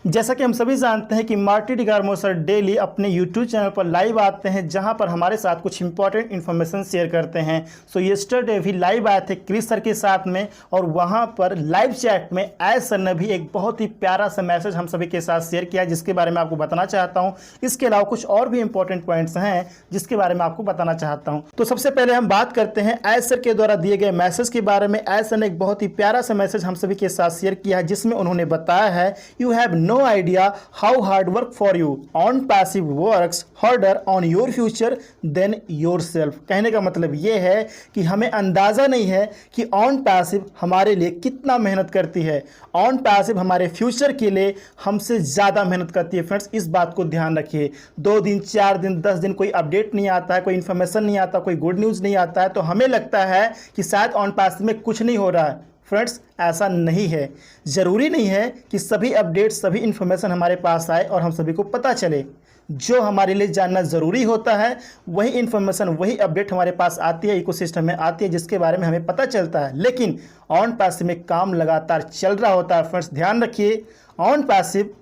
जैसा कि हम सभी जानते हैं कि मार्टी डिगार्मो सर डेली अपने यूट्यूब चैनल पर लाइव आते हैं, जहां पर हमारे साथ कुछ इंपॉर्टेंट इन्फॉर्मेशन शेयर करते हैं। सो येस्टरडे भी लाइव आए थे क्रिस सर के साथ में, और वहां पर लाइव चैट में एस सर ने भी एक बहुत ही प्यारा सा मैसेज हम सभी के साथ शेयर किया, जिसके बारे में आपको बताना चाहता हूं। इसके अलावा कुछ और भी इंपॉर्टेंट पॉइंट्स हैं जिसके बारे में आपको बताना चाहता हूं। तो सबसे पहले हम बात करते हैं एस सर के द्वारा दिए गए मैसेज के बारे में। एस सर ने एक बहुत ही प्यारा सा मैसेज हम सभी के साथ शेयर किया है, जिसमें उन्होंने बताया है, you have no idea how hard work for you on passive works harder on your future than yourself। कहने का मतलब यह है कि हमें अंदाजा नहीं है कि ऑन पैसिव हमारे लिए कितना मेहनत करती है। ऑन पैसिव हमारे फ्यूचर के लिए हमसे ज़्यादा मेहनत करती है। फ्रेंड्स, इस बात को ध्यान रखिए। 2 दिन 4 दिन 10 दिन कोई अपडेट नहीं आता है, कोई इन्फॉर्मेशन नहीं आता, कोई गुड न्यूज़ नहीं आता है, तो हमें लगता है कि शायद ऑन पैसिव में कुछ नहीं हो रहा है। फ्रेंड्स, ऐसा नहीं है। ज़रूरी नहीं है कि सभी अपडेट सभी इन्फॉर्मेशन हमारे पास आए और हम सभी को पता चले। जो हमारे लिए जानना ज़रूरी होता है वही इन्फॉर्मेशन, वही अपडेट हमारे पास आती है, इकोसिस्टम में आती है, जिसके बारे में हमें पता चलता है। लेकिन ऑन पैसिव में काम लगातार चल रहा होता है। फ्रेंड्स, ध्यान रखिए, ऑन पैसिव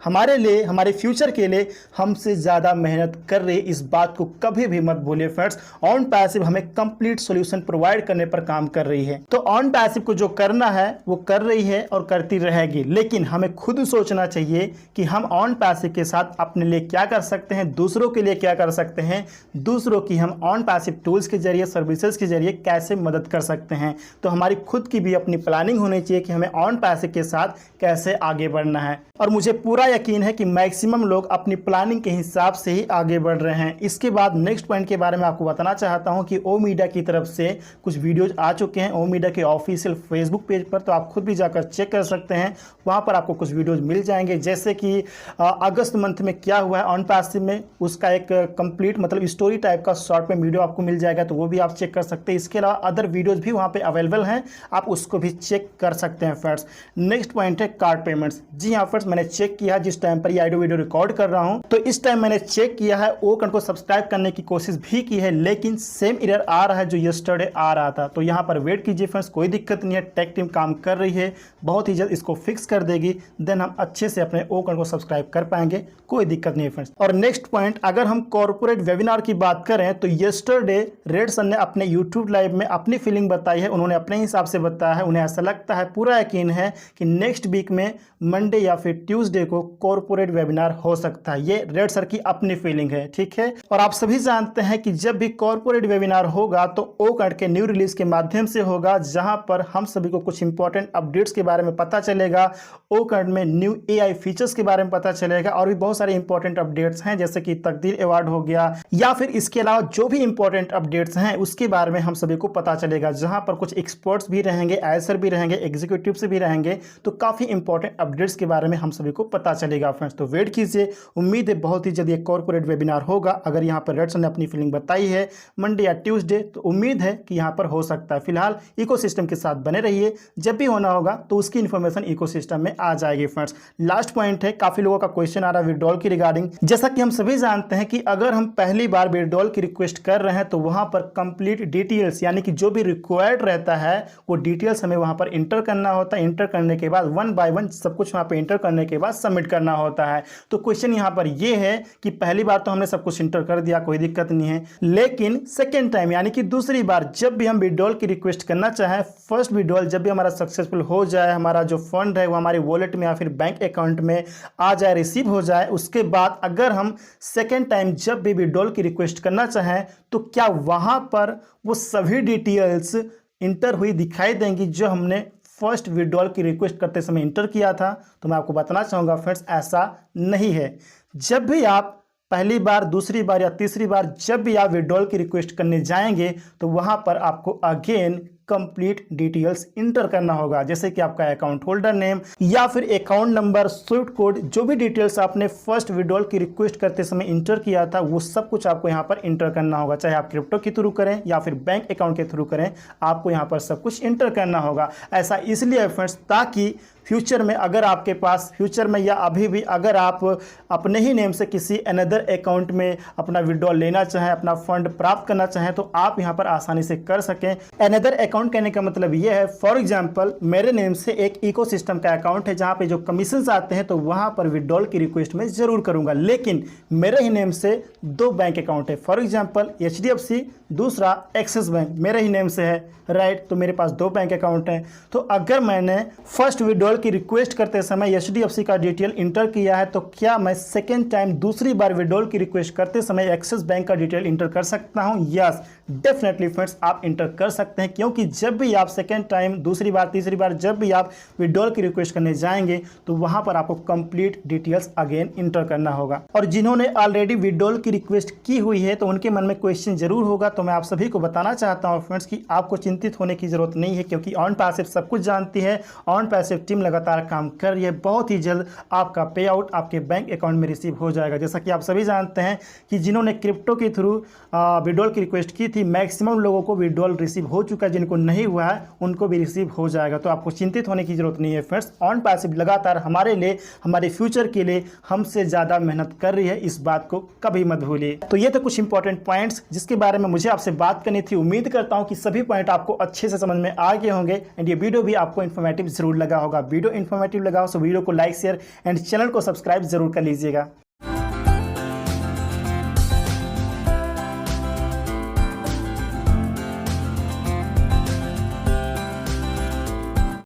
हमारे लिए, हमारे फ्यूचर के लिए हमसे ज़्यादा मेहनत कर रही है। इस बात को कभी भी मत भूलिए। फ्रेंड्स, ऑन पैसिव हमें कंप्लीट सॉल्यूशन प्रोवाइड करने पर काम कर रही है। तो ऑन पैसिव को जो करना है वो कर रही है और करती रहेगी, लेकिन हमें खुद सोचना चाहिए कि हम ऑन पैसिव के साथ अपने लिए क्या कर सकते हैं, दूसरों के लिए क्या कर सकते हैं, दूसरों की हम ऑन पैसिव टूल्स के जरिए, सर्विसेज के जरिए कैसे मदद कर सकते हैं। तो हमारी खुद की भी अपनी प्लानिंग होनी चाहिए कि हमें ऑन पैसिव के साथ कैसे आगे बढ़ना है। और मुझे पूरा यकीन है कि मैक्सिमम लोग अपनी प्लानिंग के हिसाब से ही आगे बढ़ रहे हैं। इसके बाद नेक्स्ट पॉइंट के बारे में आपको बताना चाहता हूं कि ओ मीडिया की तरफ से कुछ वीडियोज आ चुके हैं ओ मीडिया के ऑफिशियल फेसबुक पेज पर, तो आप खुद भी जाकर चेक कर सकते हैं। वहां पर आपको कुछ वीडियोज मिल जाएंगे, जैसे कि अगस्त मंथ में क्या हुआ है ऑन पैसिव में, उसका एक कंप्लीट मतलब स्टोरी टाइप का शॉर्ट में वीडियो आपको मिल जाएगा, तो वो भी आप चेक कर सकते हैं। इसके अलावा अदर वीडियोज भी वहाँ पर अवेलेबल हैं, आप उसको भी चेक कर सकते हैं। फ्रेंड्स, नेक्स्ट पॉइंट है कार्ड पेमेंट्स। जी हाँ फ्रेंड्स, मैंने चेक किया जिस टाइम पर ये ऑडियो वीडियो रिकॉर्ड कर रहा हूं, तो इस टाइम मैंने चेक किया है, ओ अकाउंट को सब्सक्राइब करने की कोशिश भी की है, लेकिन सेम एरर आ रहा है जो यस्टरडे आ रहा था। तो यहां पर वेट कीजिए फ्रेंड्स, कोई दिक्कत नहीं है, टेक टीम काम कर रही है, बहुत ही जल्द इसको फिक्स कर देगी। देन हम अच्छे से अपने ओ अकाउंट को सब्सक्राइब कर पाएंगे, कोई दिक्कत नहीं है फ्रेंड्स। और नेक्स्ट पॉइंट, अगर हम कॉर्पोरेट वेबिनार की बात करें तो यस्टरडे रेड सर ने अपने यूट्यूब लाइव में अपनी फीलिंग बताई है, उन्होंने अपने हिसाब से बताया है। उन्हें ऐसा लगता है, पूरा यकीन है कि नेक्स्ट वीक में मंडे या फिर ट्यूसडे को कॉर्पोरेट वेबिनार हो सकता है। ये रेड सर की अपनी फीलिंग है, ठीक है। और आप सभी जानते हैं कि जब भी कॉर्पोरेट वेबिनार होगा तो ओ कार्ड के न्यू रिलीज के माध्यम से होगा, जहां पर हम सभी को कुछ इंपॉर्टेंट अपडेट्स के बारे में पता चलेगा। ओ कार्ड में न्यू एआई फीचर्स के बारे में पता चलेगा, और भी बहुत सारे इंपॉर्टेंट अपडेट्स हैं, जैसे कि तकदीर अवार्ड हो गया, या फिर इसके अलावा जो भी इंपॉर्टेंट अपडेट्स हैं उसके बारे में हम सभी को पता चलेगा, जहां पर कुछ एक्सपर्ट्स भी रहेंगे, एसर भी रहेंगे, एग्जीक्यूटिव से भी रहेंगे। तो काफी इंपॉर्टेंट अपडेट्स के बारे में हम सभी को पता चलेगा। फ्रेंड्स, तो वेट कीजिए, उम्मीद है बहुत ही जल्द ये कॉर्पोरेट वेबिनार होगा। अगर यहाँ पर रेड सर ने अपनी फीलिंग बताई है मंडे या ट्यूसडे, तो उम्मीद है कि यहाँ पर हो सकता है। फिलहाल इकोसिस्टम के साथ बने रहिए, जब भी होना होगा तो उसकी इन्फॉर्मेशन इकोसिस्टम में आ जाएगी। फ्रेंड्स, लास्ट पॉइंट है, काफी लोगों का क्वेश्चन आ रहा है विड्रॉल की रिगार्डिंग। जैसा कि हम सभी जानते हैं कि अगर हम पहली बार विड्रॉल की रिक्वेस्ट कर रहे हैं तो वहां पर कंप्लीट डिटेल्स, यानी कि जो भी रिक्वायर्ड रहता है वो डिटेल्स हमें वहां पर इंटर करना होता है। इंटर करने के बाद 1 बाय 1 सब कुछ वहां पर इंटर करने के बाद सबमिट करना होता है। तो क्वेश्चन यहाँ पर ये है कि पहली बार तो हमने सब कुछ इंटर कर दिया, कोई दिक्कत नहीं है, लेकिन सेकेंड टाइम यानी कि दूसरी बार जब भी हम विड्रॉल की रिक्वेस्ट करना चाहें, फर्स्ट विड्रॉल जब भी हमारा सक्सेसफुल हो जाए, हमारा जो फंड है वो हमारे वॉलेट में या फिर बैंक अकाउंट में आ जाए, रिसीव हो जाए, उसके बाद अगर हम सेकेंड टाइम जब भी विड्रॉल की रिक्वेस्ट करना चाहें तो क्या वहां पर वो सभी डिटेल्स इंटर हुई दिखाई देंगी जो हमने फर्स्ट विड्रॉल की रिक्वेस्ट करते समय इंटर किया था? तो मैं आपको बताना चाहूँगा फ्रेंड्स, ऐसा नहीं है। जब भी आप पहली बार, दूसरी बार या तीसरी बार जब भी आप विड्रॉल की रिक्वेस्ट करने जाएंगे तो वहां पर आपको अगेन कंप्लीट डिटेल्स इंटर करना होगा, जैसे कि आपका अकाउंट होल्डर नेम या फिर अकाउंट नंबर, स्विफ्ट कोड, जो भी डिटेल्स आपने फर्स्ट विड्रॉल की रिक्वेस्ट करते समय इंटर किया था वो सब कुछ आपको यहाँ पर इंटर करना होगा। चाहे आप क्रिप्टो के थ्रू करें या फिर बैंक अकाउंट के थ्रू करें, आपको यहाँ पर सब कुछ इंटर करना होगा। ऐसा इसलिए फ्रेंड्स ताकि फ्यूचर में अगर आपके पास फ्यूचर में या अभी भी अगर आप अपने ही नेम से किसी अनदर अकाउंट में अपना विड्रॉल लेना चाहें, अपना फंड प्राप्त करना चाहें, तो आप यहां पर आसानी से कर सकें। अनदर अकाउंट कहने का मतलब यह है, फॉर एग्जांपल मेरे नेम से एक इकोसिस्टम का अकाउंट है जहां पे जो कमीशन आते हैं तो वहां पर विड्रॉल की रिक्वेस्ट मैं जरूर करूंगा, लेकिन मेरे ही नेम से 2 बैंक अकाउंट है, फॉर एग्जांपल HDFC, दूसरा एक्सिस बैंक मेरे ही नेम से है, राइट। तो मेरे पास 2 बैंक अकाउंट हैं। तो अगर मैंने फर्स्ट विड्रॉल की रिक्वेस्ट करते समय HDFC का डिटेल इंटर किया है, तो क्या मैं सेकेंड टाइम दूसरी बार विड्रॉल की रिक्वेस्ट करते समय एक्सिस बैंक का डिटेल इंटर कर सकता हूं? यस, डेफिनेटली फ्रेंड्स, आप इंटर कर सकते हैं, क्योंकि जब भी आप सेकेंड टाइम, दूसरी बार, तीसरी बार जब भी आप विड्रॉल की रिक्वेस्ट करने जाएंगे तो वहां पर आपको कंप्लीट डिटेल्स अगेन इंटर करना होगा। और जिन्होंने ऑलरेडी विड्रॉल की रिक्वेस्ट की हुई है तो उनके मन में क्वेश्चन जरूर होगा, तो मैं आप सभी को बताना चाहता हूं फ्रेंड्स कि आपको चिंतित होने की जरूरत नहीं है, क्योंकि ऑन पैसिव सब कुछ जानती है। ऑन पैसिव टीम लगातार काम कर रही है। बहुत ही जल्द आपका पे आउट आपके बैंक अकाउंट में रिसीव हो जाएगा। जैसा कि आप सभी जानते हैं कि जिन्होंने क्रिप्टो के थ्रू विड्रॉल की रिक्वेस्ट की थी, मैक्सिमम लोगों को विड्रॉल रिसीव हो चुका है, जिनको नहीं हुआ है उनको भी रिसीव हो जाएगा। तो आपको चिंतित होने की जरूरत नहीं है फ्रेंड्स। ऑन पैसिव लगातार हमारे लिए, हमारे फ्यूचर के लिए हमसे ज़्यादा मेहनत कर रही है, इस बात को कभी मत भूलिए। तो ये थे कुछ इंपॉर्टेंट पॉइंट्स जिसके बारे में मुझे आपसे बात करनी थी। उम्मीद करता हूँ कि सभी पॉइंट आपको अच्छे से समझ में आ गए होंगे एंड ये वीडियो भी आपको इन्फॉर्मेटिव जरूर लगा होगा। वीडियो इन्फॉर्मेटिव लगा हो तो वीडियो को लाइक, शेयर एंड चैनल को सब्सक्राइब जरूर कर लीजिएगा।